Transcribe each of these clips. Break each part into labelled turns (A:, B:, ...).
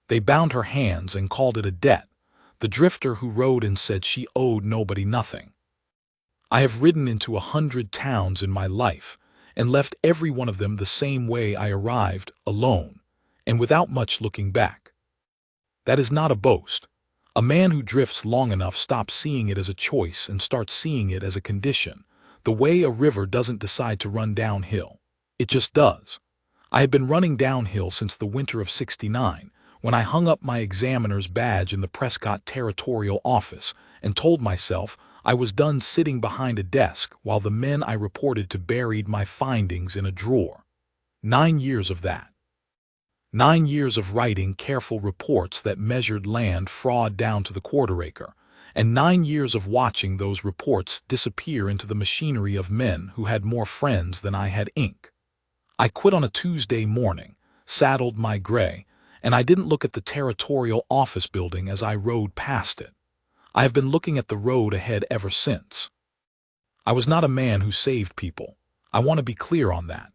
A: They bound her hands and called it a debt, the drifter who rode and said she owed nobody nothing. I have ridden into 100 towns in my life, and left every one of them the same way I arrived, alone, and without much looking back. That is not a boast. A man who drifts long enough stops seeing it as a choice and starts seeing it as a condition, the way a river doesn't decide to run downhill. It just does. I had been running downhill since the winter of '69, when I hung up my examiner's badge in the Prescott Territorial office and told myself I was done sitting behind a desk while the men I reported to buried my findings in a drawer. 9 years of that. 9 years of writing careful reports that measured land fraud down to the quarter acre, and 9 years of watching those reports disappear into the machinery of men who had more friends than I had ink. I quit on a Tuesday morning, saddled my gray, and I didn't look at the Territorial office building as I rode past it. I have been looking at the road ahead ever since. I was not a man who saved people. I want to be clear on that.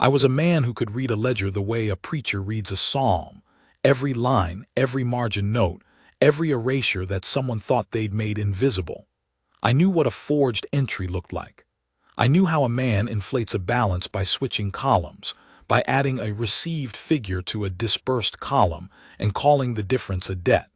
A: I was a man who could read a ledger the way a preacher reads a psalm, every line, every margin note, every erasure that someone thought they'd made invisible. I knew what a forged entry looked like. I knew how a man inflates a balance by switching columns, by adding a received figure to a disbursed column and calling the difference a debt.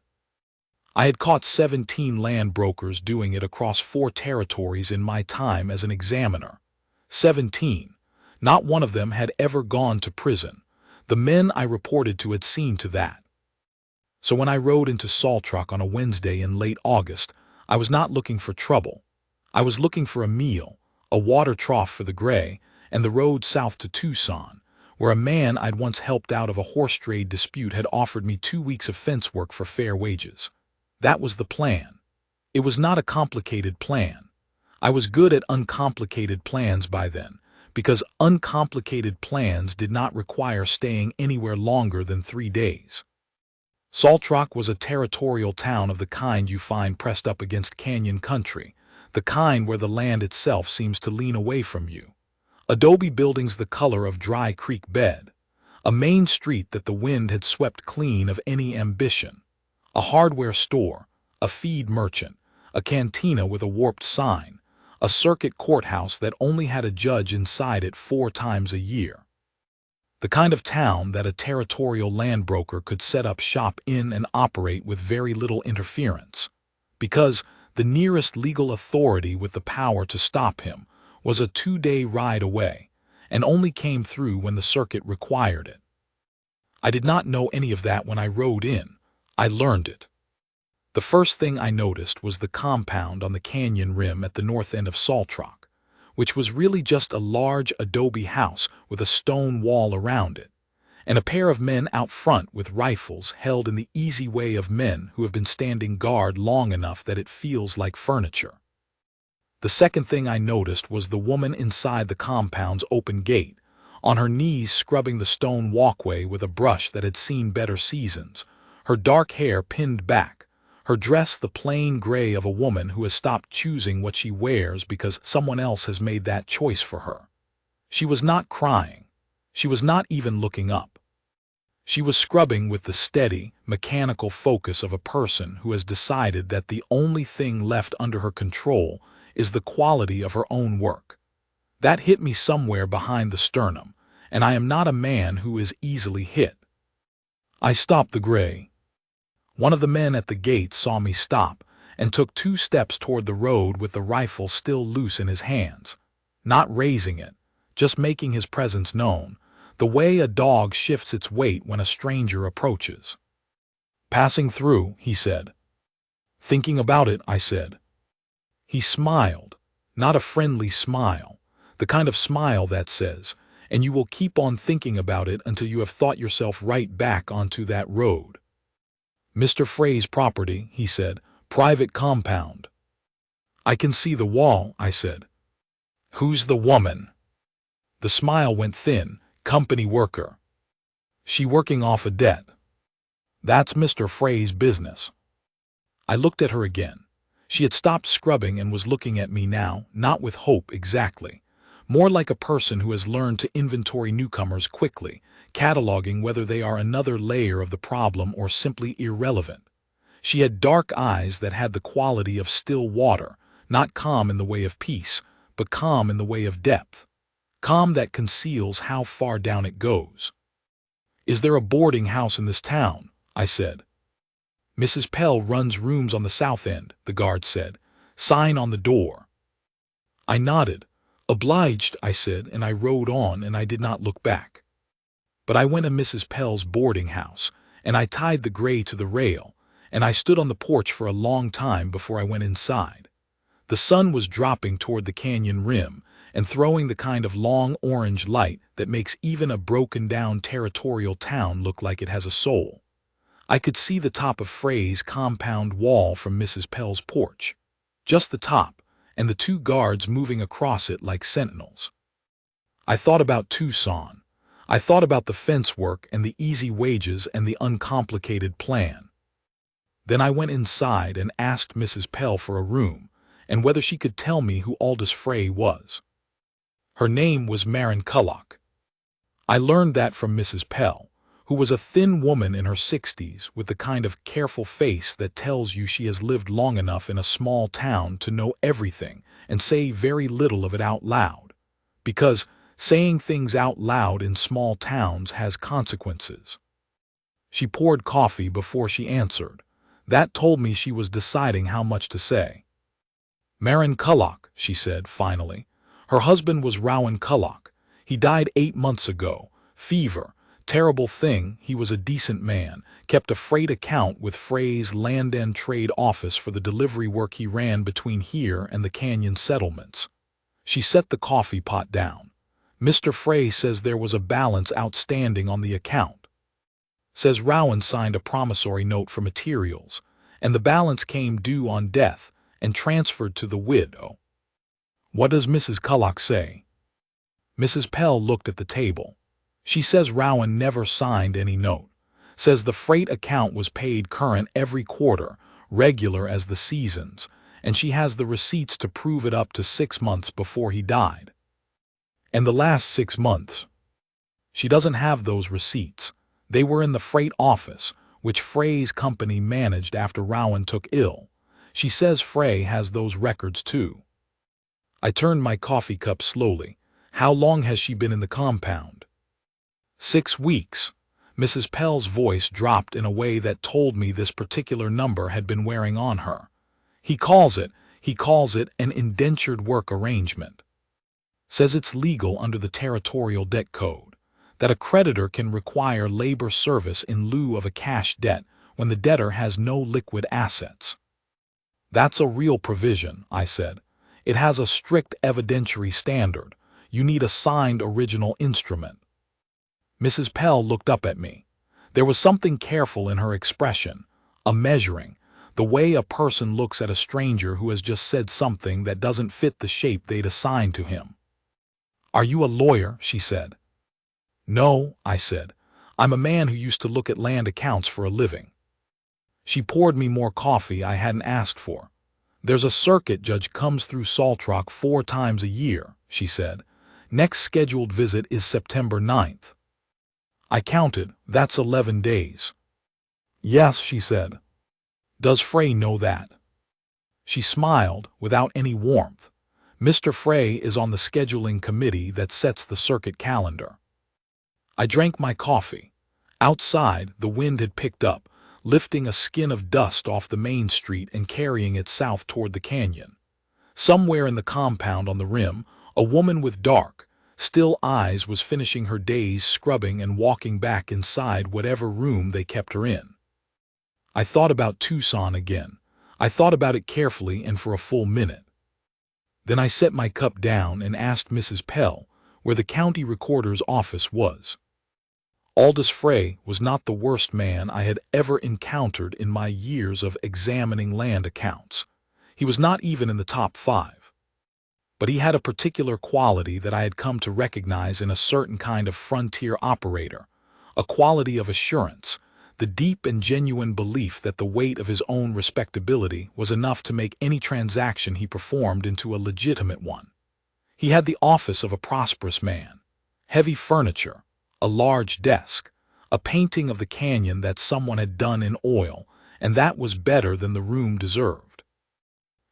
A: I had caught 17 land brokers doing it across 4 territories in my time as an examiner. 17. Not one of them had ever gone to prison. The men I reported to had seen to that. So when I rode into Saltrock on a Wednesday in late August, I was not looking for trouble. I was looking for a meal, a water trough for the gray, and the road south to Tucson, where a man I'd once helped out of a horse trade dispute had offered me 2 weeks of fence work for fair wages. That was the plan. It was not a complicated plan. I was good at uncomplicated plans by then, because uncomplicated plans did not require staying anywhere longer than 3 days. Saltrock was a territorial town of the kind you find pressed up against canyon country, the kind where the land itself seems to lean away from you. Adobe buildings the color of dry creek bed. A main street that the wind had swept clean of any ambition. A hardware store, a feed merchant, a cantina with a warped sign, a circuit courthouse that only had a judge inside it 4 times a year. The kind of town that a territorial land broker could set up shop in and operate with very little interference, because the nearest legal authority with the power to stop him was a 2-day ride away, and only came through when the circuit required it. I did not know any of that when I rode in. I learned it. The first thing I noticed was the compound on the canyon rim at the north end of Saltrock, which was really just a large adobe house with a stone wall around it, and a pair of men out front with rifles held in the easy way of men who have been standing guard long enough that it feels like furniture. The second thing I noticed was the woman inside the compound's open gate, on her knees scrubbing the stone walkway with a brush that had seen better seasons, her dark hair pinned back, her dress the plain gray of a woman who has stopped choosing what she wears because someone else has made that choice for her. She was not crying. She was not even looking up. She was scrubbing with the steady, mechanical focus of a person who has decided that the only thing left under her control is the quality of her own work. That hit me somewhere behind the sternum, and I am not a man who is easily hit. I stopped the gray. One of the men at the gate saw me stop and took 2 steps toward the road with the rifle still loose in his hands, not raising it, just making his presence known, the way a dog shifts its weight when a stranger approaches. "Passing through," he said. "Thinking about it," I said. He smiled, not a friendly smile, the kind of smile that says, "And you will keep on thinking about it until you have thought yourself right back onto that road." "Mr. Frey's property," he said, "private compound." "I can see the wall," I said. "Who's the woman?" The smile went thin. "Company worker." "She working off a debt." "That's Mr. Frey's business." I looked at her again. She had stopped scrubbing and was looking at me now, not with hope exactly, more like a person who has learned to inventory newcomers quickly, cataloging whether they are another layer of the problem or simply irrelevant. She had dark eyes that had the quality of still water, not calm in the way of peace, but calm in the way of depth. Calm that conceals how far down it goes. "Is there a boarding house in this town?" I said. "Mrs. Pell runs rooms on the south end," the guard said. "Sign on the door." I nodded. "Obliged," I said, and I rode on, and I did not look back. But I went to Mrs. Pell's boarding house, and I tied the gray to the rail, and I stood on the porch for a long time before I went inside. The sun was dropping toward the canyon rim and throwing the kind of long orange light that makes even a broken-down territorial town look like it has a soul. I could see the top of Frey's compound wall from Mrs. Pell's porch. Just the top, and the two guards moving across it like sentinels. I thought about Tucson. I thought about the fence work and the easy wages and the uncomplicated plan. Then I went inside and asked Mrs. Pell for a room, and whether she could tell me who Aldous Frey was. Her name was Maren Kullock. I learned that from Mrs. Pell, who was a thin woman in her 60s with the kind of careful face that tells you she has lived long enough in a small town to know everything and say very little of it out loud, because saying things out loud in small towns has consequences. She poured coffee before she answered. That told me she was deciding how much to say. "Maren Kullock," she said finally. "Her husband was Rowan Kullock. He died 8 months ago. Fever. Terrible thing, he was a decent man, kept a freight account with Frey's Land End Trade Office for the delivery work he ran between here and the canyon settlements." She set the coffee pot down. "Mr. Frey says there was a balance outstanding on the account. Says Rowan signed a promissory note for materials, and the balance came due on death and transferred to the widow." "What does Mrs. Kullock say?" Mrs. Pell looked at the table. "She says Rowan never signed any note. Says the freight account was paid current every quarter, regular as the seasons, and she has the receipts to prove it up to 6 months before he died." "And the last 6 months?" "She doesn't have those receipts. They were in the freight office, which Frey's company managed after Rowan took ill. She says Frey has those records too." I turned my coffee cup slowly. "How long has she been in the compound?" 6 weeks. Mrs. Pell's voice dropped in a way that told me this particular number had been wearing on her. He calls it an indentured work arrangement. Says it's legal under the Territorial Debt Code, that a creditor can require labor service in lieu of a cash debt when the debtor has no liquid assets. "That's a real provision," I said. "It has a strict evidentiary standard. You need a signed original instrument." Mrs. Pell looked up at me. There was something careful in her expression, a measuring, the way a person looks at a stranger who has just said something that doesn't fit the shape they'd assigned to him. "Are you a lawyer?" she said. "No," I said. "I'm a man who used to look at land accounts for a living." She poured me more coffee I hadn't asked for. "There's a circuit judge comes through Salt Rock 4 times a year," she said. "Next scheduled visit is September 9th. I counted. "That's 11 days. "Yes," she said. "Does Frey know that?" She smiled, without any warmth. "Mr. Frey is on the scheduling committee that sets the circuit calendar." I drank my coffee. Outside, the wind had picked up, lifting a skin of dust off the main street and carrying it south toward the canyon. Somewhere in the compound on the rim, a woman with dark, still eyes was finishing her day's scrubbing and walking back inside whatever room they kept her in. I thought about Tucson again. I thought about it carefully and for a full minute. Then I set my cup down and asked Mrs. Pell where the county recorder's office was. Aldous Frey was not the worst man I had ever encountered in my years of examining land accounts. He was not even in the top 5. But he had a particular quality that I had come to recognize in a certain kind of frontier operator, a quality of assurance, the deep and genuine belief that the weight of his own respectability was enough to make any transaction he performed into a legitimate one. He had the office of a prosperous man, heavy furniture, a large desk, a painting of the canyon that someone had done in oil, and that was better than the room deserved.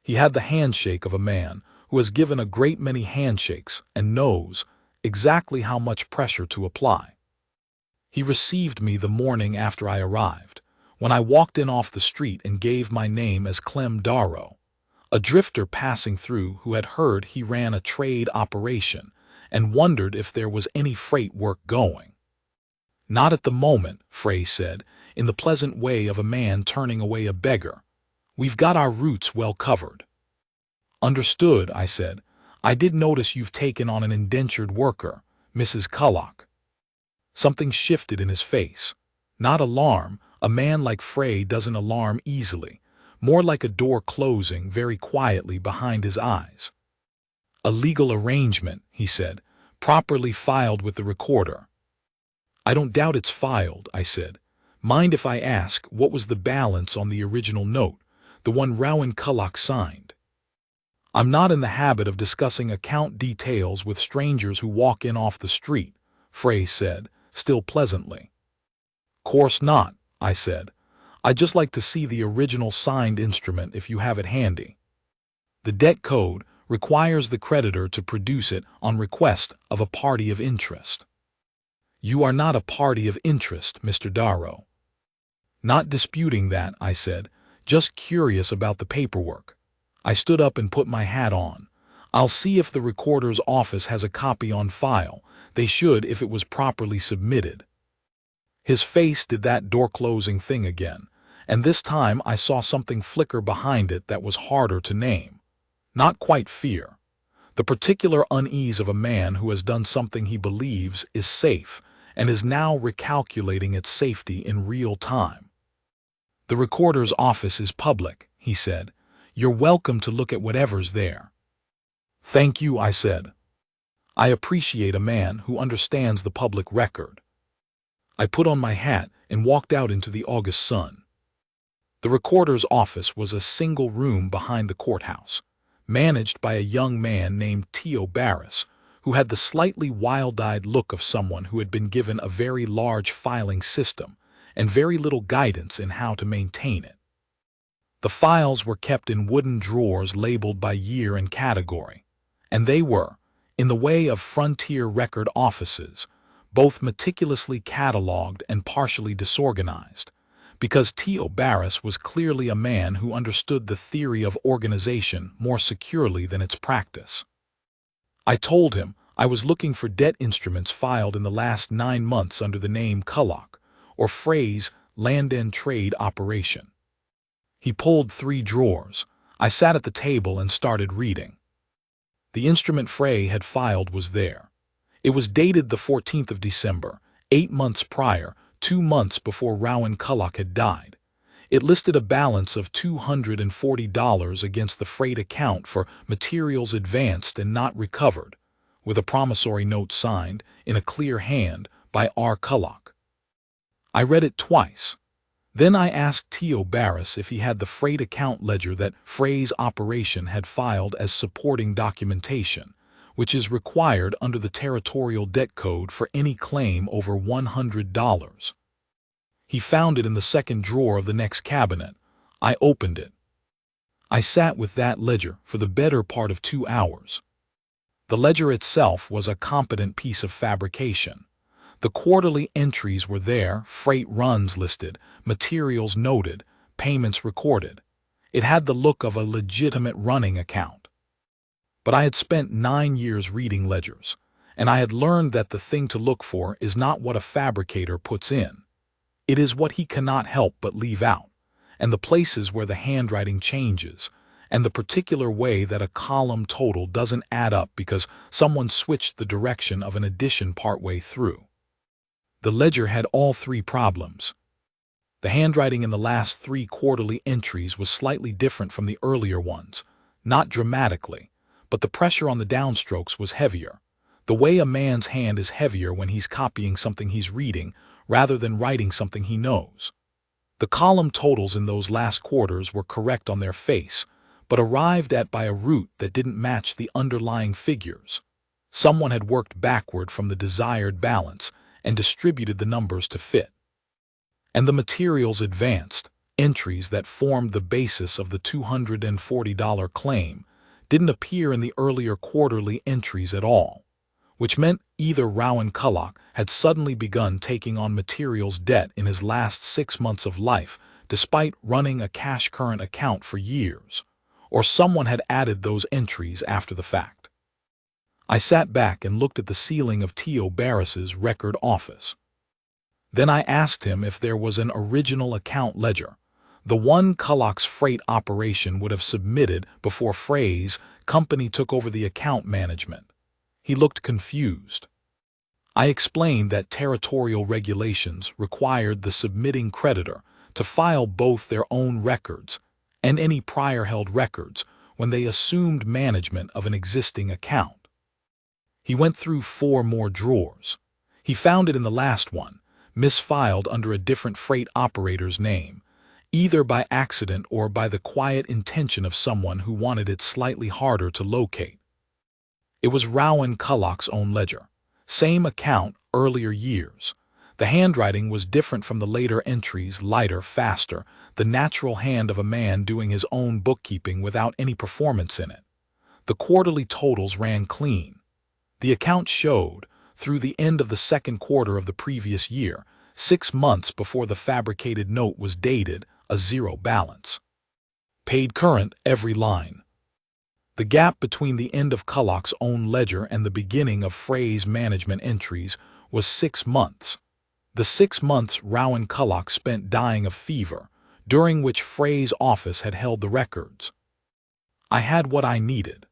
A: He had the handshake of a man who has given a great many handshakes and knows exactly how much pressure to apply. He received me the morning after I arrived, when I walked in off the street and gave my name as Clem Darrow, a drifter passing through who had heard he ran a trade operation and wondered if there was any freight work going. "Not at the moment," Frey said, in the pleasant way of a man turning away a beggar. "We've got our routes well covered." "Understood," I said. "I did notice you've taken on an indentured worker, Mrs. Culloch." Something shifted in his face. Not alarm. A man like Frey doesn't alarm easily. More like a door closing very quietly behind his eyes. "A legal arrangement," he said, "properly filed with the recorder." "I don't doubt it's filed," I said. "Mind if I ask what was the balance on the original note, the one Rowan Culloch signed?" "I'm not in the habit of discussing account details with strangers who walk in off the street," Frey said, still pleasantly. "Course not," I said. "I'd just like to see the original signed instrument if you have it handy." "The debt code requires the creditor to produce it on request of a party of interest." "You are not a party of interest, Mr. Darrow." "Not disputing that," I said, "just curious about the paperwork." I stood up and put my hat on. "I'll see if the recorder's office has a copy on file. They should if it was properly submitted." His face did that door-closing thing again, and this time I saw something flicker behind it that was harder to name. Not quite fear. The particular unease of a man who has done something he believes is safe and is now recalculating its safety in real time. "The recorder's office is public," he said. "You're welcome to look at whatever's there." "Thank you," I said. "I appreciate a man who understands the public record." I put on my hat and walked out into the August sun. The recorder's office was a single room behind the courthouse, managed by a young man named Tio Barris, who had the slightly wild-eyed look of someone who had been given a very large filing system and very little guidance in how to maintain it. The files were kept in wooden drawers labeled by year and category, and they were, in the way of frontier record offices, both meticulously catalogued and partially disorganized, because Tio Barris was clearly a man who understood the theory of organization more securely than its practice. I told him I was looking for debt instruments filed in the last 9 months under the name Culloch, or Frey's Land and Trade Operation. He pulled 3 drawers. I sat at the table and started reading. The instrument Frey had filed was there. It was dated the 14th of December, 8 months prior, 2 months before Rowan Culloch had died. It listed a balance of $240 against the freight account for materials advanced and not recovered, with a promissory note signed, in a clear hand, by R. Culloch. I read it twice. Then I asked Tio Barris if he had the freight account ledger that Frey's operation had filed as supporting documentation, which is required under the Territorial Debt Code for any claim over $100. He found it in the second drawer of the next cabinet. I opened it. I sat with that ledger for the better part of 2 hours. The ledger itself was a competent piece of fabrication. The quarterly entries were there, freight runs listed, materials noted, payments recorded. It had the look of a legitimate running account. But I had spent 9 years reading ledgers, and I had learned that the thing to look for is not what a fabricator puts in. It is what he cannot help but leave out, and the places where the handwriting changes, and the particular way that a column total doesn't add up because someone switched the direction of an addition partway through. The ledger had all 3 problems. The handwriting in the last 3 quarterly entries was slightly different from the earlier ones, not dramatically, but the pressure on the downstrokes was heavier, the way a man's hand is heavier when he's copying something he's reading rather than writing something he knows. The column totals in those last quarters were correct on their face, but arrived at by a route that didn't match the underlying figures. Someone had worked backward from the desired balance and distributed the numbers to fit. And the materials advanced, entries that formed the basis of the $240 claim didn't appear in the earlier quarterly entries at all, which meant either Rowan Culloch had suddenly begun taking on materials debt in his last 6 months of life despite running a cash current account for years, or someone had added those entries after the fact. I sat back and looked at the ceiling of T.O. Barris's record office. Then I asked him if there was an original account ledger, the one Culloch's freight operation would have submitted before Frey's company took over the account management. He looked confused. I explained that territorial regulations required the submitting creditor to file both their own records and any prior held records when they assumed management of an existing account. He went through 4 more drawers. He found it in the last one, misfiled under a different freight operator's name, either by accident or by the quiet intention of someone who wanted it slightly harder to locate. It was Rowan Culloch's own ledger. Same account, earlier years. The handwriting was different from the later entries, lighter, faster, the natural hand of a man doing his own bookkeeping without any performance in it. The quarterly totals ran clean. The account showed, through the end of the second quarter of the previous year, 6 months before the fabricated note was dated, a 0 balance. Paid current, every line. The gap between the end of Culloch's own ledger and the beginning of Frey's management entries was 6 months. The 6 months Rowan Culloch spent dying of fever, during which Frey's office had held the records. I had what I needed.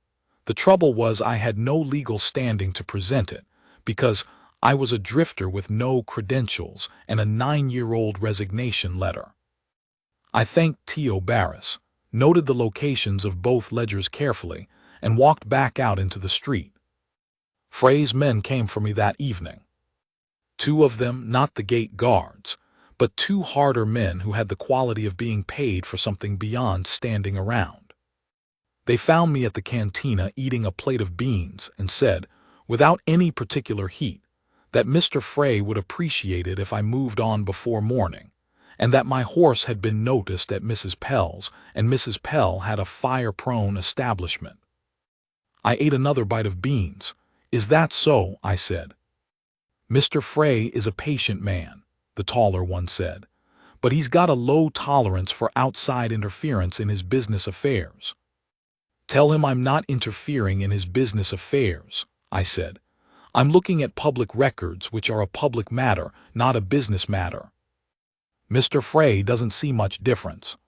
A: The trouble was I had no legal standing to present it, because I was a drifter with no credentials and a 9-year-old resignation letter. I thanked T.O. Barris, noted the locations of both ledgers carefully, and walked back out into the street. Frey's men came for me that evening. 2 of them, not the gate guards, but 2 harder men who had the quality of being paid for something beyond standing around. They found me at the cantina eating a plate of beans and said, without any particular heat, that Mr. Frey would appreciate it if I moved on before morning, and that my horse had been noticed at Mrs. Pell's, and Mrs. Pell had a fire-prone establishment. I ate another bite of beans. Is that so? I said. Mr. Frey is a patient man, the taller one said, but he's got a low tolerance for outside interference in his business affairs. Tell him I'm not interfering in his business affairs, I said. I'm looking at public records, which are a public matter, not a business matter. Mr. Frey doesn't see much difference.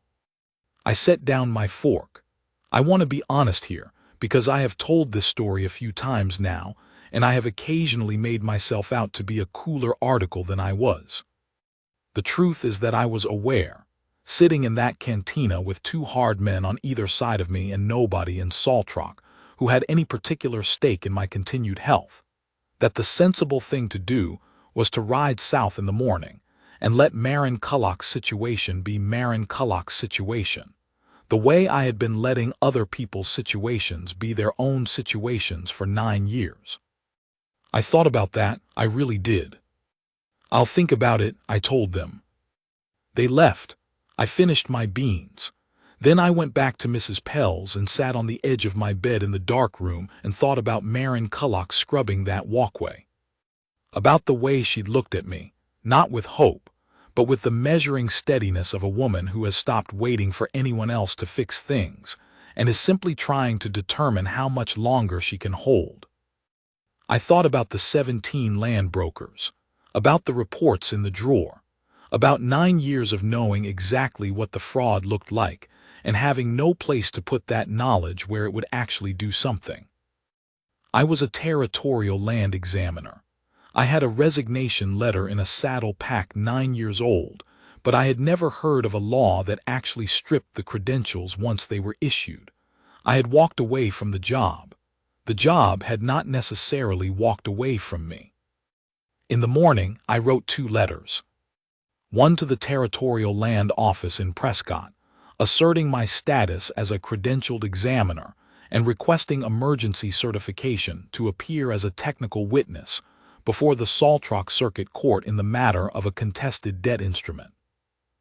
A: I set down my fork. I want to be honest here, because I have told this story a few times now, and I have occasionally made myself out to be a cooler article than I was. The truth is that I was aware, sitting in that cantina with 2 hard men on either side of me and nobody in Saltrock who had any particular stake in my continued health, that the sensible thing to do was to ride south in the morning and let Marin Culloch's situation be Marin Culloch's situation, the way I had been letting other people's situations be their own situations for 9 years. I thought about that, I really did. I'll think about it, I told them. They left. I finished my beans. Then I went back to Mrs. Pell's and sat on the edge of my bed in the dark room and thought about Marin Culloch scrubbing that walkway. About the way she'd looked at me, not with hope, but with the measuring steadiness of a woman who has stopped waiting for anyone else to fix things and is simply trying to determine how much longer she can hold. I thought about the 17 land brokers, about the reports in the drawer, about 9 years of knowing exactly what the fraud looked like and having no place to put that knowledge where it would actually do something. I was a territorial land examiner. I had a resignation letter in a saddle pack 9 years old, but I had never heard of a law that actually stripped the credentials once they were issued. I had walked away from the job. The job had not necessarily walked away from me. In the morning, I wrote 2 letters. One to the Territorial Land Office in Prescott, asserting my status as a credentialed examiner and requesting emergency certification to appear as a technical witness, before the Saltrock Circuit Court in the matter of a contested debt instrument.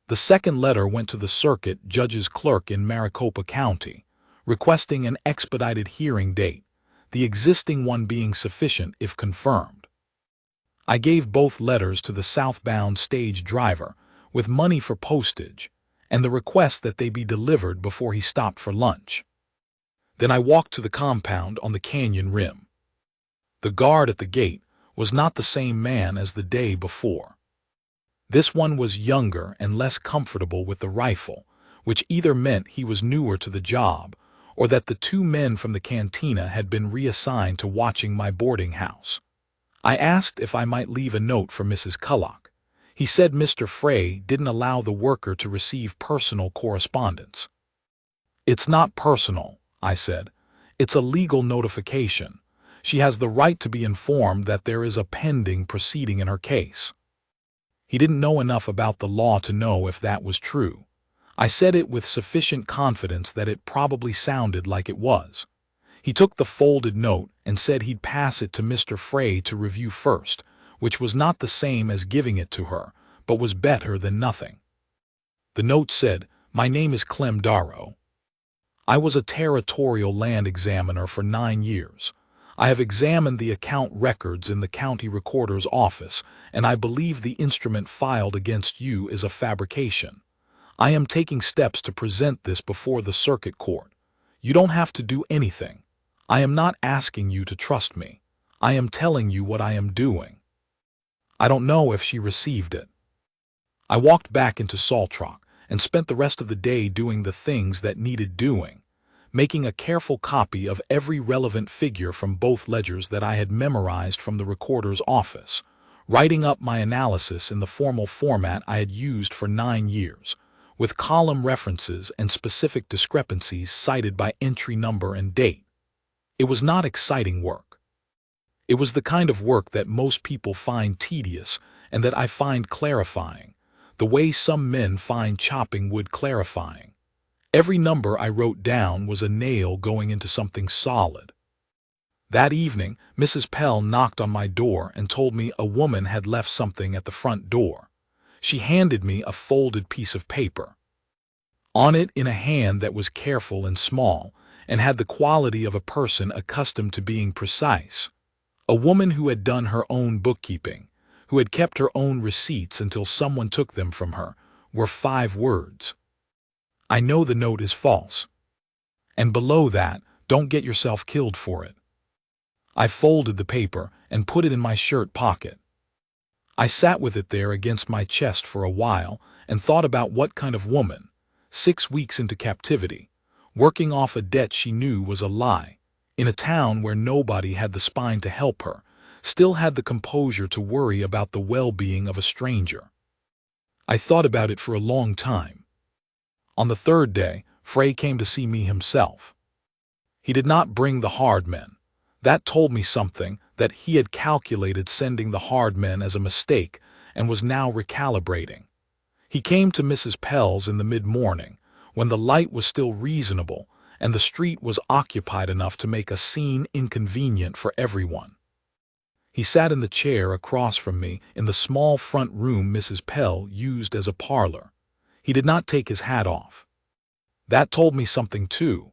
A: The second letter went to the circuit judge's clerk in Maricopa County, requesting an expedited hearing date, the existing one being sufficient if confirmed. I gave both letters to the southbound stage driver with money for postage and the request that they be delivered before he stopped for lunch. Then I walked to the compound on the canyon rim. The guard at the gate was not the same man as the day before. This one was younger and less comfortable with the rifle, which either meant he was newer to the job or that the two men from the cantina had been reassigned to watching my boarding house. I asked if I might leave a note for Mrs. Culloch. He said Mr. Frey didn't allow the worker to receive personal correspondence. "It's not personal," I said. "It's a legal notification. She has the right to be informed that there is a pending proceeding in her case." He didn't know enough about the law to know if that was true. I said it with sufficient confidence that it probably sounded like it was. He took the folded note and said he'd pass it to Mr. Frey to review first, which was not the same as giving it to her, but was better than nothing. The note said, "My name is Clem Darrow. I was a territorial land examiner for 9 years. I have examined the account records in the county recorder's office, and I believe the instrument filed against you is a fabrication. I am taking steps to present this before the circuit court. You don't have to do anything. I am not asking you to trust me. I am telling you what I am doing." I don't know if she received it. I walked back into Saltrock and spent the rest of the day doing the things that needed doing, making a careful copy of every relevant figure from both ledgers that I had memorized from the recorder's office, writing up my analysis in the formal format I had used for 9 years, with column references and specific discrepancies cited by entry number and date. It was not exciting work. It was the kind of work that most people find tedious and that I find clarifying, the way some men find chopping wood clarifying. Every number I wrote down was a nail going into something solid. That evening, Mrs. Pell knocked on my door and told me a woman had left something at the front door. She handed me a folded piece of paper. On it, in a hand that was careful and small, and had the quality of a person accustomed to being precise, a woman who had done her own bookkeeping, who had kept her own receipts until someone took them from her, were 5 words. "I know the note is false." And below that, "Don't get yourself killed for it." I folded the paper and put it in my shirt pocket. I sat with it there against my chest for a while and thought about what kind of woman, 6 weeks into captivity, working off a debt she knew was a lie, in a town where nobody had the spine to help her, still had the composure to worry about the well-being of a stranger. I thought about it for a long time. On the 3rd day, Frey came to see me himself. He did not bring the hard men. That told me something, that he had calculated sending the hard men as a mistake and was now recalibrating. He came to Mrs. Pell's in the mid-morning, when the light was still reasonable and the street was occupied enough to make a scene inconvenient for everyone. He sat in the chair across from me in the small front room Mrs. Pell used as a parlor. He did not take his hat off. That told me something too.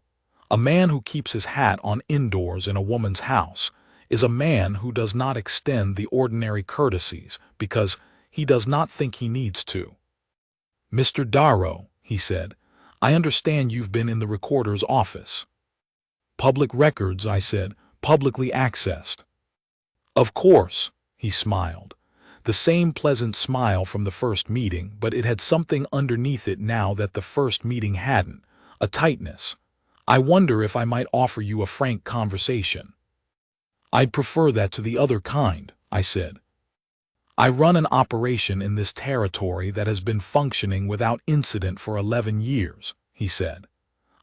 A: A man who keeps his hat on indoors in a woman's house is a man who does not extend the ordinary courtesies because he does not think he needs to. "Mr. Darrow," he said, "I understand you've been in the recorder's office." "Public records," I said, "publicly accessed." "Of course," he smiled. The same pleasant smile from the first meeting, but it had something underneath it now that the first meeting hadn't, a tightness. "I wonder if I might offer you a frank conversation." "I'd prefer that to the other kind," I said. "I run an operation in this territory that has been functioning without incident for 11 years, he said.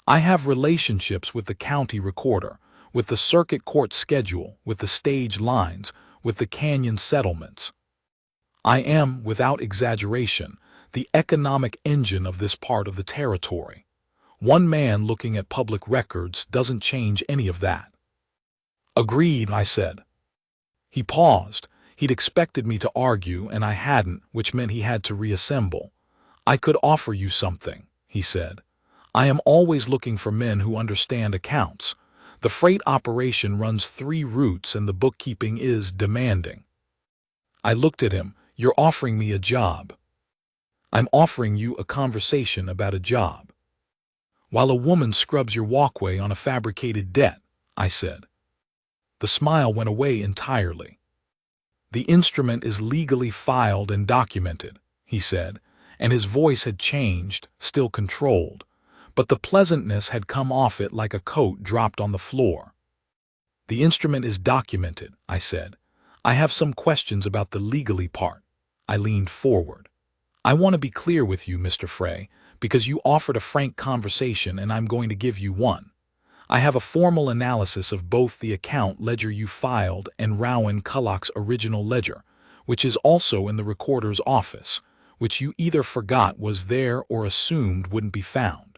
A: "I have relationships with the county recorder, with the circuit court schedule, with the stage lines, with the canyon settlements. I am, without exaggeration, the economic engine of this part of the territory. One man looking at public records doesn't change any of that." "Agreed," I said. He paused. He'd expected me to argue, and I hadn't, which meant he had to reassemble. "I could offer you something," he said. "I am always looking for men who understand accounts. The freight operation runs 3 routes and the bookkeeping is demanding." I looked at him. "You're offering me a job." "I'm offering you a conversation about a job." "While a woman scrubs your walkway on a fabricated debt," I said. The smile went away entirely. "The instrument is legally filed and documented," he said, and his voice had changed, still controlled, but the pleasantness had come off it like a coat dropped on the floor. "The instrument is documented," I said. "I have some questions about the legally part." I leaned forward. "I want to be clear with you, Mr. Frey, because you offered a frank conversation and I'm going to give you one. I have a formal analysis of both the account ledger you filed and Rowan Culloch's original ledger, which is also in the recorder's office, which you either forgot was there or assumed wouldn't be found.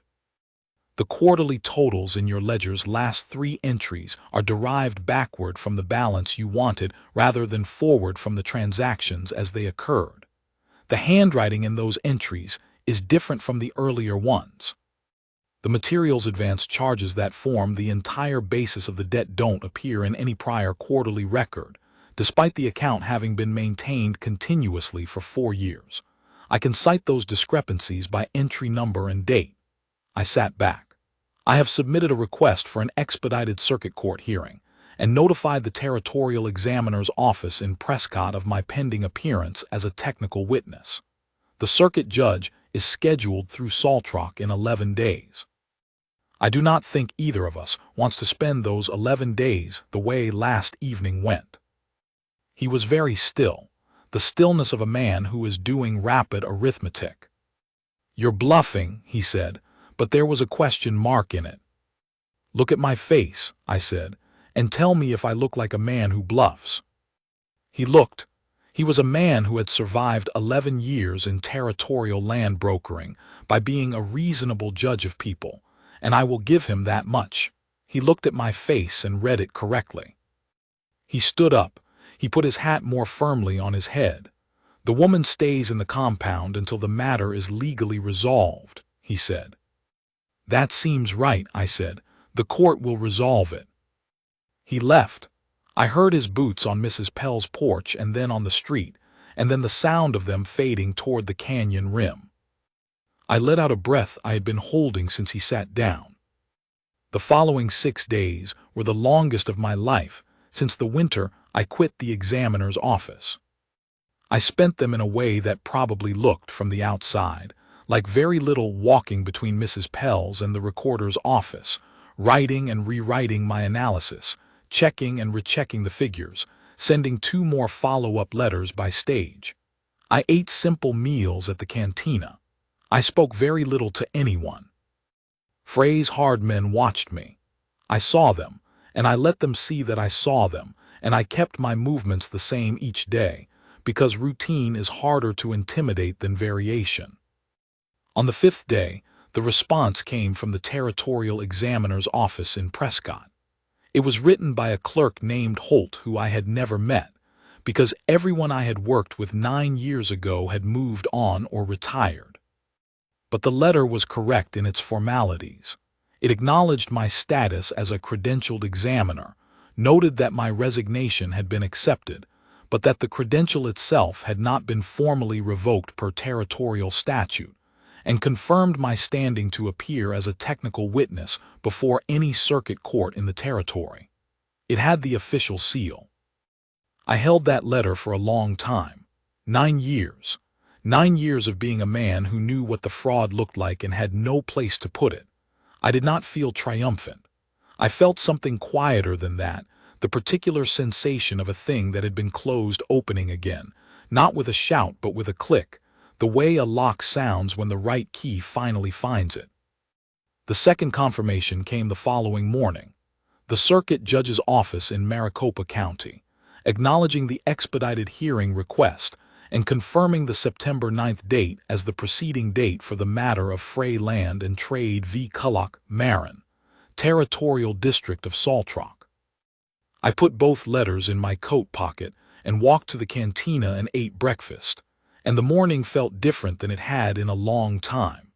A: The quarterly totals in your ledger's last 3 entries are derived backward from the balance you wanted rather than forward from the transactions as they occurred. The handwriting in those entries is different from the earlier ones. The materials advance charges that form the entire basis of the debt don't appear in any prior quarterly record, despite the account having been maintained continuously for 4 years. I can cite those discrepancies by entry number and date." I sat back. "I have submitted a request for an expedited circuit court hearing and notified the Territorial Examiner's Office in Prescott of my pending appearance as a technical witness. The circuit judge is scheduled through Saltrock in 11 days. I do not think either of us wants to spend those 11 days the way last evening went." He was very still, the stillness of a man who is doing rapid arithmetic. "You're bluffing," he said, but there was a question mark in it. "Look at my face," I said, "and tell me if I look like a man who bluffs." He looked. He was a man who had survived 11 years in territorial land brokering by being a reasonable judge of people, and I will give him that much. He looked at my face and read it correctly. He stood up. He put his hat more firmly on his head. "The woman stays in the compound until the matter is legally resolved," he said. "That seems right," I said. "The court will resolve it." He left. I heard his boots on Mrs. Pell's porch and then on the street, and then the sound of them fading toward the canyon rim. I let out a breath I had been holding since he sat down. The following 6 days were the longest of my life since the winter I quit the examiner's office. I spent them in a way that probably looked, from the outside, like very little walking between Mrs. Pell's and the recorder's office, writing and rewriting my analysis, checking and rechecking the figures, sending 2 more follow-up letters by stage. I ate simple meals at the cantina. I spoke very little to anyone. Frey's hard men watched me. I saw them, and I let them see that I saw them, and I kept my movements the same each day, because routine is harder to intimidate than variation. On the 5th day, the response came from the Territorial Examiner's Office in Prescott. It was written by a clerk named Holt who I had never met, because everyone I had worked with 9 years ago had moved on or retired. But the letter was correct in its formalities. It acknowledged my status as a credentialed examiner, noted that my resignation had been accepted, but that the credential itself had not been formally revoked per territorial statute, and confirmed my standing to appear as a technical witness before any circuit court in the territory. It had the official seal. I held that letter for a long time. 9 years. 9 years of being a man who knew what the fraud looked like and had no place to put it. I did not feel triumphant. I felt something quieter than that, the particular sensation of a thing that had been closed opening again, not with a shout but with a click, the way a lock sounds when the right key finally finds it. The second confirmation came the following morning. The circuit judge's office in Maricopa County, acknowledging the expedited hearing request and confirming the September 9th date as the proceeding date for the matter of Frey Land and Trade v. Culloch, Marin, Territorial District of Saltrock. I put both letters in my coat pocket and walked to the cantina and ate breakfast, and the morning felt different than it had in a long time.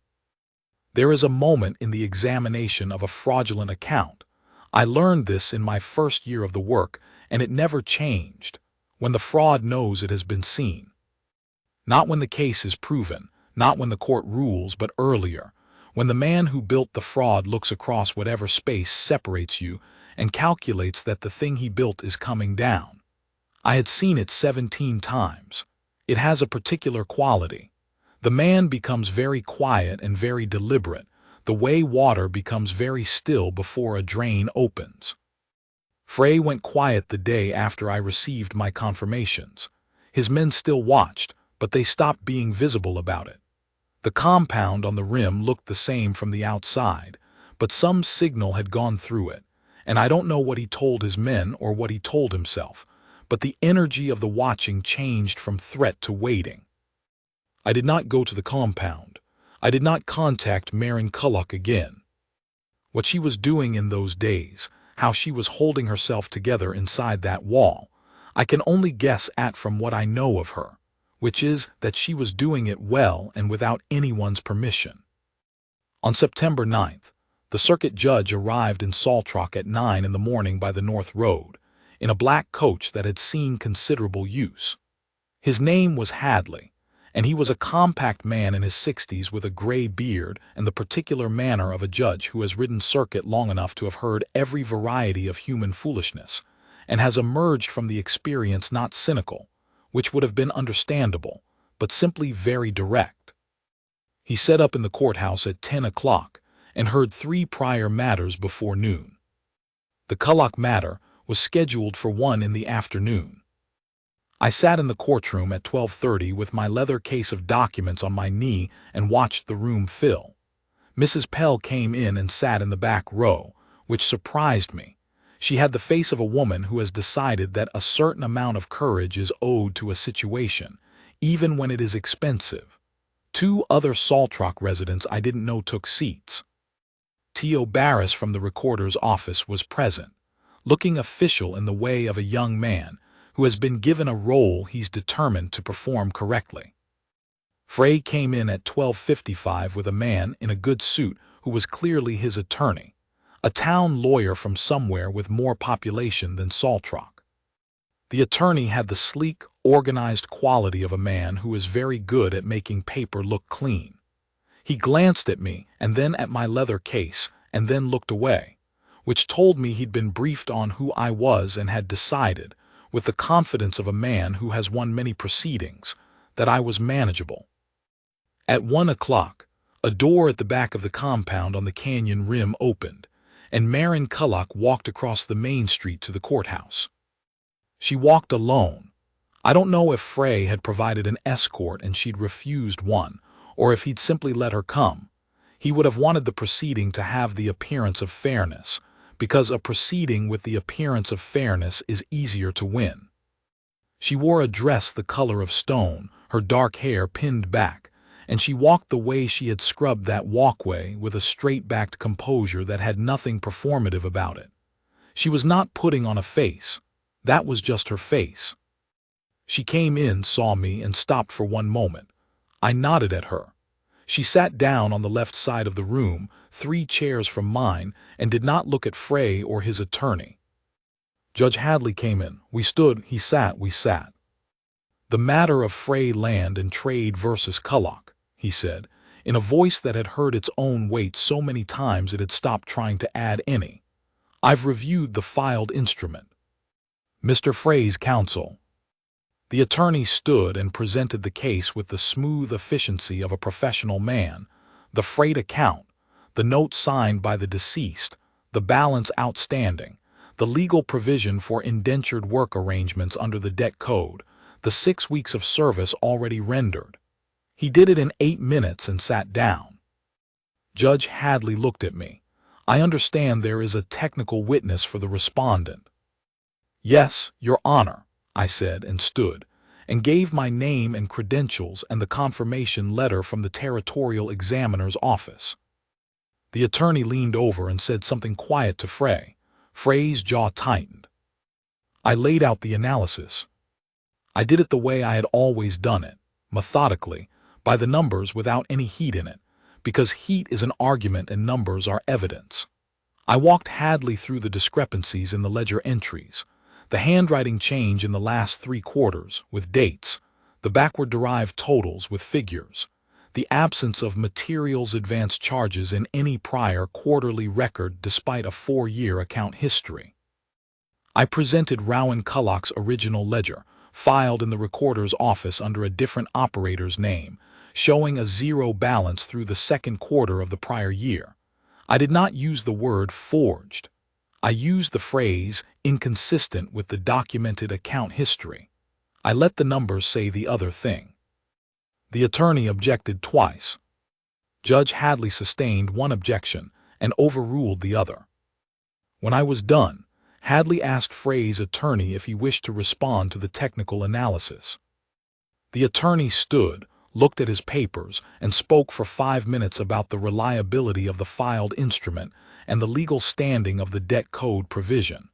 A: There is a moment in the examination of a fraudulent account. I learned this in my first year of the work, and it never changed, when the fraud knows it has been seen. Not when the case is proven, not when the court rules, but earlier, when the man who built the fraud looks across whatever space separates you and calculates that the thing he built is coming down. I had seen it 17 times. It has a particular quality. The man becomes very quiet and very deliberate, the way water becomes very still before a drain opens. Frey went quiet the day after I received my confirmations. His men still watched, but they stopped being visible about it. The compound on the rim looked the same from the outside, but some signal had gone through it, and I don't know what he told his men or what he told himself, but the energy of the watching changed from threat to waiting. I did not go to the compound. I did not contact Maren Kullock again. What she was doing in those days, how she was holding herself together inside that wall, I can only guess at from what I know of her, which is that she was doing it well and without anyone's permission. On September 9th, the circuit judge arrived in Saltrock at 9 in the morning by the North Road, in a black coach that had seen considerable use. His name was Hadley, and he was a compact man in his 60s with a gray beard and the particular manner of a judge who has ridden circuit long enough to have heard every variety of human foolishness, and has emerged from the experience not cynical, which would have been understandable, but simply very direct. He set up in the courthouse at 10 o'clock and heard 3 prior matters before noon. The Kullock matter was scheduled for 1 in the afternoon. I sat in the courtroom at 12:30 with my leather case of documents on my knee and watched the room fill. Mrs. Pell came in and sat in the back row, which surprised me. She had the face of a woman who has decided that a certain amount of courage is owed to a situation, even when it is expensive. 2 other Saltrock residents I didn't know took seats. T.O. Barris from the recorder's office was present, looking official in the way of a young man who has been given a role he's determined to perform correctly. Frey came in at 12:55 with a man in a good suit who was clearly his attorney, a town lawyer from somewhere with more population than Saltrock. The attorney had the sleek, organized quality of a man who is very good at making paper look clean. He glanced at me and then at my leather case and then looked away, which told me he'd been briefed on who I was and had decided, with the confidence of a man who has won many proceedings, that I was manageable. At 1 o'clock, a door at the back of the compound on the canyon rim opened, and Maren Kullock walked across the main street to the courthouse. She walked alone. I don't know if Frey had provided an escort and she'd refused one, or if he'd simply let her come. He would have wanted the proceeding to have the appearance of fairness, because a proceeding with the appearance of fairness is easier to win. She wore a dress the color of stone, her dark hair pinned back, and she walked the way she had scrubbed that walkway with a straight-backed composure that had nothing performative about it. She was not putting on a face. That was just her face. She came in, saw me, and stopped for one moment. I nodded at her. She sat down on the left side of the room, 3 chairs from mine, and did not look at Frey or his attorney. Judge Hadley came in. We stood, he sat, we sat. The matter of Frey Land and Trade versus Kullock, he said, in a voice that had heard its own weight so many times it had stopped trying to add any. I've reviewed the filed instrument. Mr. Frey's counsel. The attorney stood and presented the case with the smooth efficiency of a professional man, the freight account, the note signed by the deceased, the balance outstanding, the legal provision for indentured work arrangements under the debt code, the 6 weeks of service already rendered. He did it in 8 minutes and sat down. Judge Hadley looked at me. I understand there is a technical witness for the respondent. Yes, Your Honor, I said and stood, and gave my name and credentials and the confirmation letter from the territorial examiner's office. The attorney leaned over and said something quiet to Frey. Frey's jaw tightened. I laid out the analysis. I did it the way I had always done it, methodically, by the numbers without any heat in it, because heat is an argument and numbers are evidence. I walked Hadley through the discrepancies in the ledger entries, the handwriting change in the last 3 quarters with dates, the backward-derived totals with figures, the absence of materials advance charges in any prior quarterly record despite a 4-year account history. I presented Rowan Culloch's original ledger, filed in the recorder's office under a different operator's name, showing a 0 balance through the 2nd quarter of the prior year. I did not use the word forged. I used the phrase inconsistent with the documented account history. I let the numbers say the other thing. The attorney objected twice. Judge Hadley sustained one objection and overruled the other. When I was done, Hadley asked Frey's attorney if he wished to respond to the technical analysis. The attorney stood, looked at his papers, and spoke for 5 minutes about the reliability of the filed instrument and the legal standing of the debt code provision.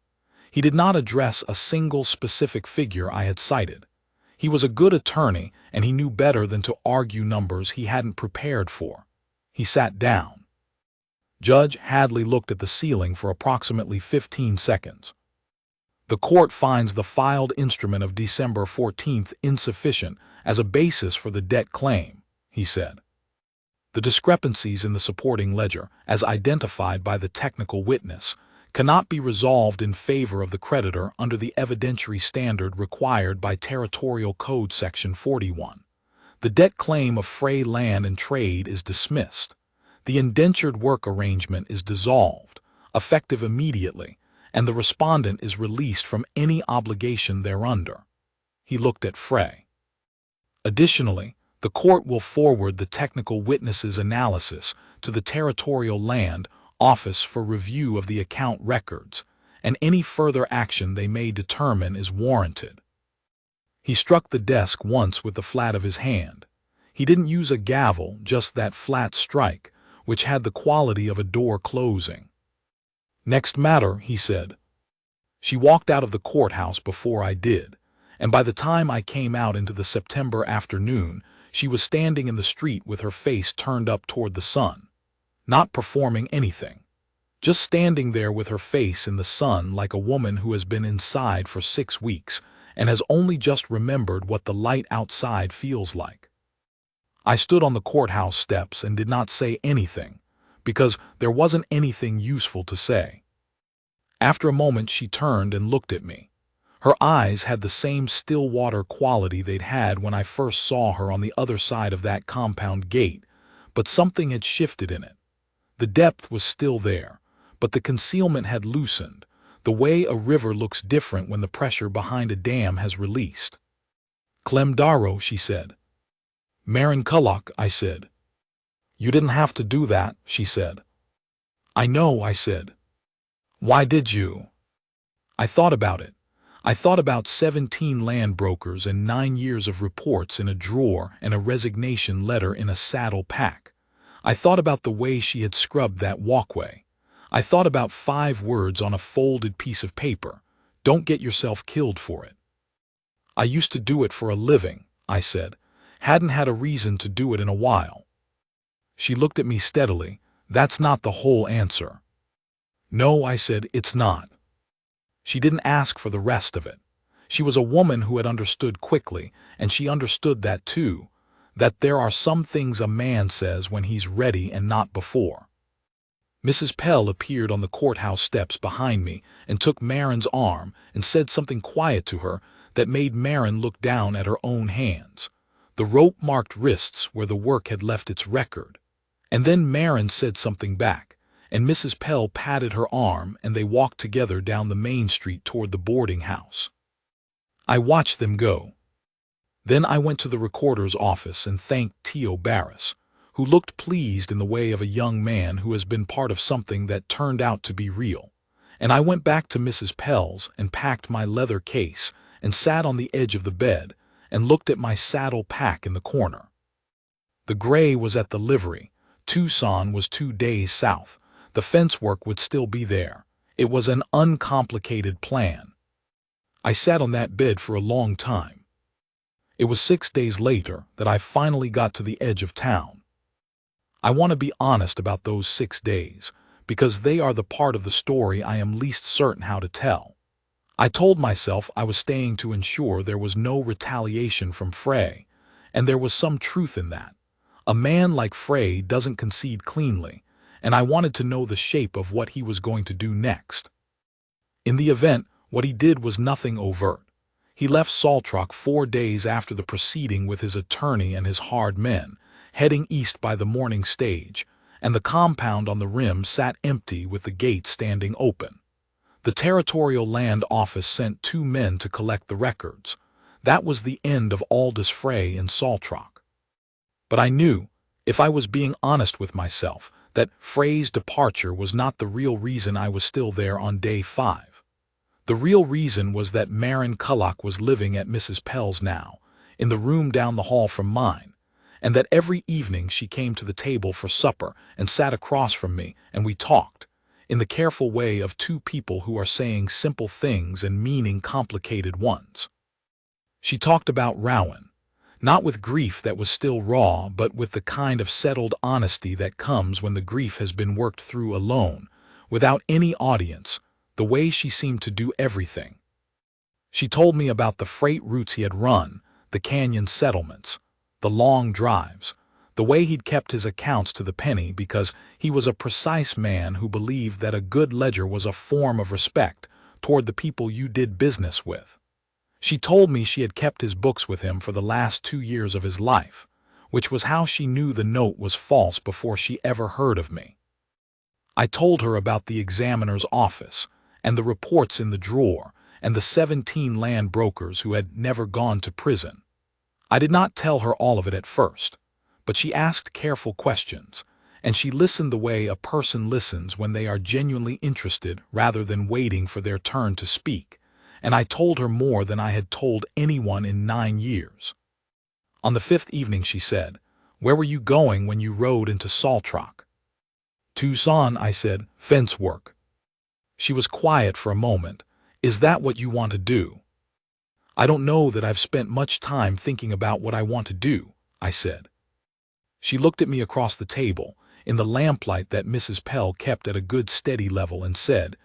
A: He did not address a single specific figure I had cited. He was a good attorney, and he knew better than to argue numbers he hadn't prepared for. He sat down. Judge Hadley looked at the ceiling for approximately 15 seconds. The court finds the filed instrument of December 14th insufficient as a basis for the debt claim, he said. The discrepancies in the supporting ledger, as identified by the technical witness, cannot be resolved in favor of the creditor under the evidentiary standard required by Territorial Code Section 41. The debt claim of Frey Land and Trade is dismissed. The indentured work arrangement is dissolved, effective immediately, and the respondent is released from any obligation thereunder. He looked at Frey. Additionally, the court will forward the technical witness's analysis to the Territorial Land Office for review of the account records, and any further action they may determine is warranted. He struck the desk once with the flat of his hand. He didn't use a gavel, just that flat strike, which had the quality of a door closing. "Next matter," he said. She walked out of the courthouse before I did, and by the time I came out into the September afternoon, she was standing in the street with her face turned up toward the sun. Not performing anything, just standing there with her face in the sun like a woman who has been inside for 6 weeks and has only just remembered what the light outside feels like. I stood on the courthouse steps and did not say anything, because there wasn't anything useful to say. After a moment she turned and looked at me. Her eyes had the same still water quality they'd had when I first saw her on the other side of that compound gate, but something had shifted in it. The depth was still there, but the concealment had loosened, the way a river looks different when the pressure behind a dam has released. "Clem Darrow," she said. "Maren Culloch," I said. "You didn't have to do that," she said. "I know," I said. "Why did you?" I thought about it. I thought about 17 land brokers and 9 years of reports in a drawer and a resignation letter in a saddle pack. I thought about the way she had scrubbed that walkway. I thought about 5 words on a folded piece of paper. "Don't get yourself killed for it." "I used to do it for a living," I said. "Hadn't had a reason to do it in a while." She looked at me steadily. "That's not the whole answer." "No," I said, "it's not." She didn't ask for the rest of it. She was a woman who had understood quickly, and she understood that too, that there are some things a man says when he's ready and not before. Mrs. Pell appeared on the courthouse steps behind me and took Maren's arm and said something quiet to her that made Maren look down at her own hands, the rope-marked wrists where the work had left its record. And then Maren said something back, and Mrs. Pell patted her arm and they walked together down the main street toward the boarding house. I watched them go. Then I went to the recorder's office and thanked Tio Barris, who looked pleased in the way of a young man who has been part of something that turned out to be real. And I went back to Mrs. Pell's and packed my leather case and sat on the edge of the bed and looked at my saddle pack in the corner. The gray was at the livery. Tucson was 2 days south. The fence work would still be there. It was an uncomplicated plan. I sat on that bed for a long time. It was 6 days later that I finally got to the edge of town. I want to be honest about those 6 days, because they are the part of the story I am least certain how to tell. I told myself I was staying to ensure there was no retaliation from Frey, and there was some truth in that. A man like Frey doesn't concede cleanly, and I wanted to know the shape of what he was going to do next. In the event, what he did was nothing overt. He left Saltrock 4 days after the proceeding with his attorney and his hard men, heading east by the morning stage, and the compound on the rim sat empty with the gate standing open. The Territorial Land Office sent 2 men to collect the records. That was the end of Aldous Frey in Saltrock. But I knew, if I was being honest with myself, that Frey's departure was not the real reason I was still there on day 5. The real reason was that Marin Culloch was living at Mrs. Pell's now, in the room down the hall from mine, and that every evening she came to the table for supper and sat across from me, and we talked, in the careful way of 2 people who are saying simple things and meaning complicated ones. She talked about Rowan, not with grief that was still raw, but with the kind of settled honesty that comes when the grief has been worked through alone, without any audience, the way she seemed to do everything. She told me about the freight routes he had run, the canyon settlements, the long drives, the way he'd kept his accounts to the penny because he was a precise man who believed that a good ledger was a form of respect toward the people you did business with. She told me she had kept his books with him for the last 2 years of his life, which was how she knew the note was false before she ever heard of me. I told her about the examiner's office, and the reports in the drawer, and the 17 land brokers who had never gone to prison. I did not tell her all of it at first, but she asked careful questions, and she listened the way a person listens when they are genuinely interested rather than waiting for their turn to speak, and I told her more than I had told anyone in 9 years. On the 5th evening she said, "Where were you going when you rode into Saltrock?" "Tucson," I said, "fence work." She was quiet for a moment. "Is that what you want to do?" "I don't know that I've spent much time thinking about what I want to do," I said. She looked at me across the table, in the lamplight that Mrs. Pell kept at a good steady level, and said,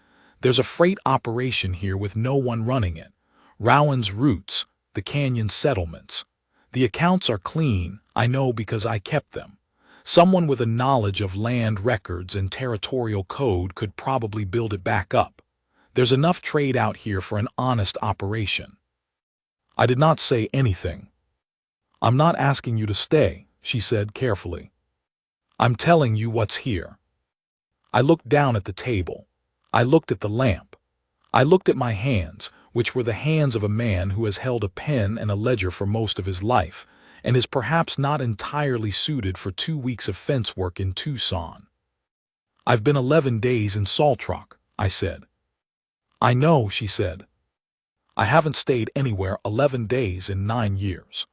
A: "There's a freight operation here with no one running it. Rowan's routes, the canyon settlements. The accounts are clean, I know because I kept them. Someone with a knowledge of land records and territorial code could probably build it back up. There's enough trade out here for an honest operation." I did not say anything. "I'm not asking you to stay," she said carefully. "I'm telling you what's here." I looked down at the table. I looked at the lamp. I looked at my hands, which were the hands of a man who has held a pen and a ledger for most of his life, and is perhaps not entirely suited for 2 weeks of fence work in Tucson. "I've been 11 days in Saltrock," I said. "I know," she said. "I haven't stayed anywhere 11 days in 9 years."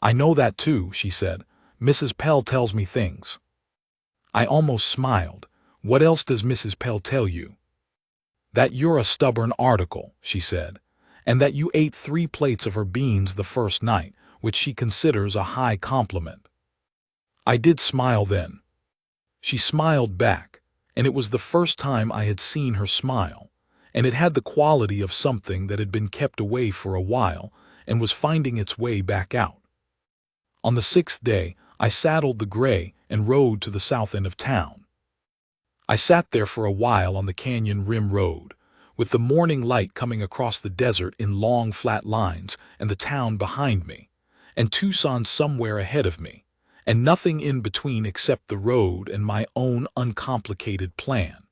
A: "I know that too," she said. "Mrs. Pell tells me things." I almost smiled. "What else does Mrs. Pell tell you?" "That you're a stubborn article," she said, "and that you ate 3 plates of her beans the first night, which she considers a high compliment." I did smile then. She smiled back, and it was the first time I had seen her smile, and it had the quality of something that had been kept away for a while and was finding its way back out. On the 6th day, I saddled the gray and rode to the south end of town. I sat there for a while on the canyon rim road, with the morning light coming across the desert in long flat lines and the town behind me, and Tucson somewhere ahead of me, and nothing in between except the road and my own uncomplicated plan.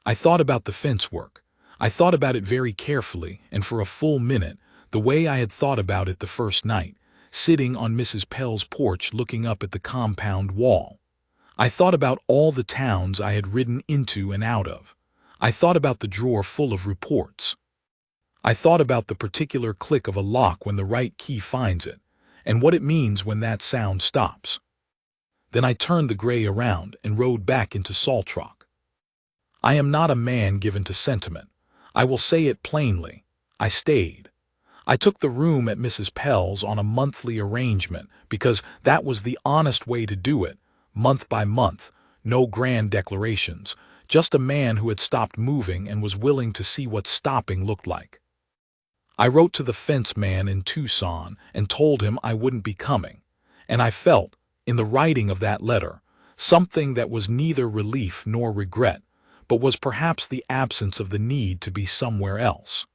A: I thought about the fence work. I thought about it very carefully, and for a full minute, the way I had thought about it the first night, sitting on Mrs. Pell's porch looking up at the compound wall. I thought about all the towns I had ridden into and out of. I thought about the drawer full of reports. I thought about the particular click of a lock when the right key finds it, and what it means when that sound stops. Then I turned the gray around and rode back into Saltrock. I am not a man given to sentiment. I will say it plainly. I stayed. I took the room at Mrs. Pell's on a monthly arrangement because that was the honest way to do it, month by month, no grand declarations, just a man who had stopped moving and was willing to see what stopping looked like. I wrote to the fence man in Tucson and told him I wouldn't be coming, and I felt, in the writing of that letter, something that was neither relief nor regret, but was perhaps the absence of the need to be somewhere else.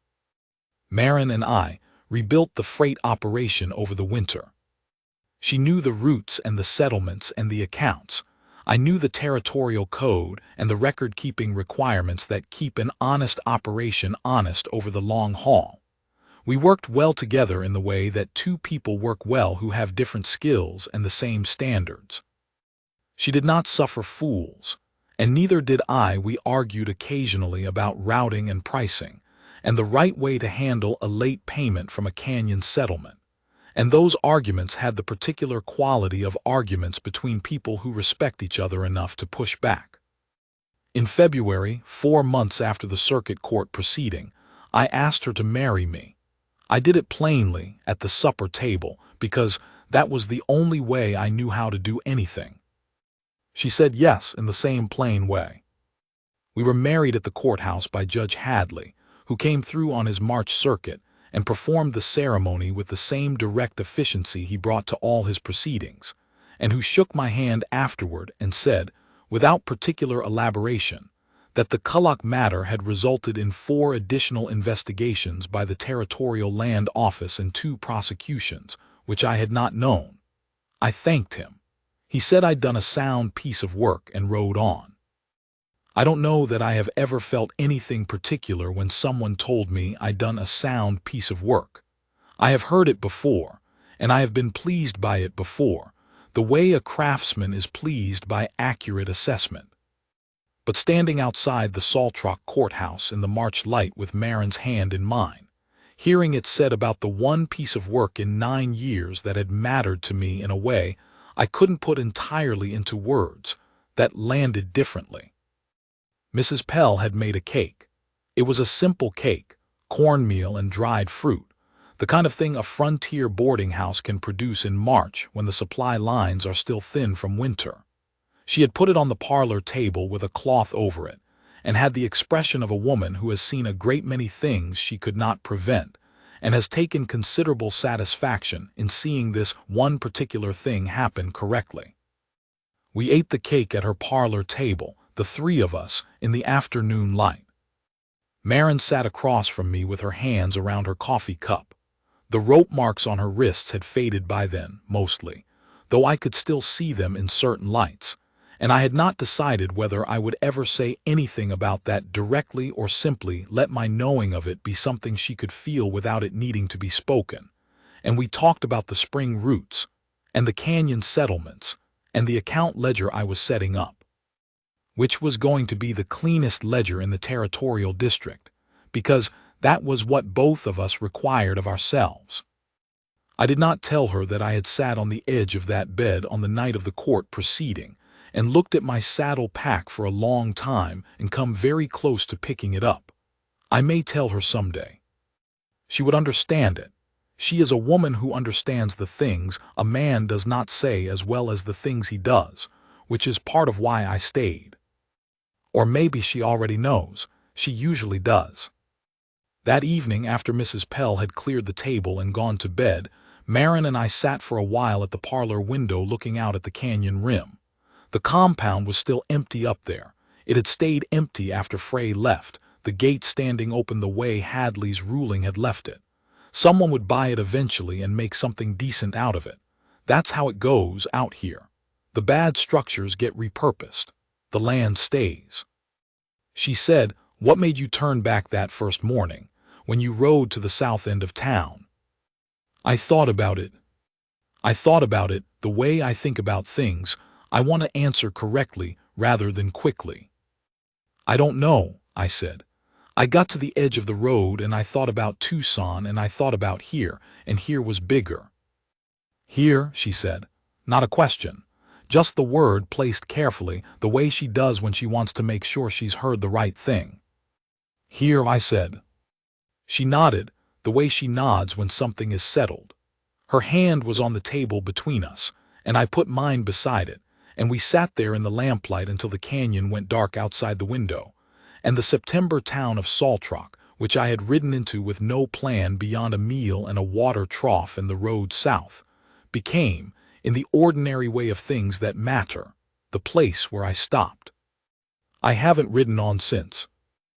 A: Marin and I rebuilt the freight operation over the winter. She knew the routes and the settlements and the accounts. I knew the territorial code and the record-keeping requirements that keep an honest operation honest over the long haul. We worked well together in the way that two people work well who have different skills and the same standards. She did not suffer fools, and neither did I. We argued occasionally about routing and pricing, and the right way to handle a late payment from a canyon settlement. And those arguments had the particular quality of arguments between people who respect each other enough to push back. In February, 4 months after the circuit court proceeding, I asked her to marry me. I did it plainly, at the supper table, because that was the only way I knew how to do anything. She said yes in the same plain way. We were married at the courthouse by Judge Hadley, who came through on his March circuit and performed the ceremony with the same direct efficiency he brought to all his proceedings, and who shook my hand afterward and said, without particular elaboration, that the Kullock matter had resulted in 4 additional investigations by the Territorial Land Office and 2 prosecutions, which I had not known. I thanked him. He said I'd done a sound piece of work and rode on. I don't know that I have ever felt anything particular when someone told me I'd done a sound piece of work. I have heard it before, and I have been pleased by it before, the way a craftsman is pleased by accurate assessment. But standing outside the Saltrock courthouse in the March light with Marin's hand in mine, hearing it said about the one piece of work in 9 years that had mattered to me in a way I couldn't put entirely into words, that landed differently. Mrs. Pell had made a cake. It was a simple cake, cornmeal and dried fruit, the kind of thing a frontier boarding house can produce in March when the supply lines are still thin from winter. She had put it on the parlor table with a cloth over it, and had the expression of a woman who has seen a great many things she could not prevent, and has taken considerable satisfaction in seeing this one particular thing happen correctly. We ate the cake at her parlor table, the 3 of us, in the afternoon light. Marin sat across from me with her hands around her coffee cup. The rope marks on her wrists had faded by then, mostly, though I could still see them in certain lights, and I had not decided whether I would ever say anything about that directly or simply let my knowing of it be something she could feel without it needing to be spoken. And we talked about the spring routes, and the canyon settlements, and the account ledger I was setting up, which was going to be the cleanest ledger in the territorial district, because that was what both of us required of ourselves. I did not tell her that I had sat on the edge of that bed on the night of the court proceeding and looked at my saddle pack for a long time and come very close to picking it up. I may tell her someday. She would understand it. She is a woman who understands the things a man does not say as well as the things he does, which is part of why I stayed. Or maybe she already knows. She usually does. That evening, after Mrs. Pell had cleared the table and gone to bed, Marin and I sat for a while at the parlor window looking out at the canyon rim. The compound was still empty up there. It had stayed empty after Frey left, the gate standing open the way Hadley's ruling had left it. Someone would buy it eventually and make something decent out of it. That's how it goes out here. The bad structures get repurposed. The land stays. She said, "What made you turn back that first morning, when you rode to the south end of town?" I thought about it. The way I think about things. I want to answer correctly rather than quickly. "I don't know," I said. "I got to the edge of the road and I thought about Tucson and I thought about here, and here was bigger." "Here," she said. Not a question. Just the word placed carefully, the way she does when she wants to make sure she's heard the right thing. "Here," I said. She nodded, the the way she nods when something is settled. Her hand was on the table between us, and I put mine beside it, and we sat there in the lamplight until the canyon went dark outside the window, and the September town of Saltrock, which I had ridden into with no plan beyond a meal and a water trough in the road south, became, in the ordinary way of things that matter, the place where I stopped. I haven't ridden on since.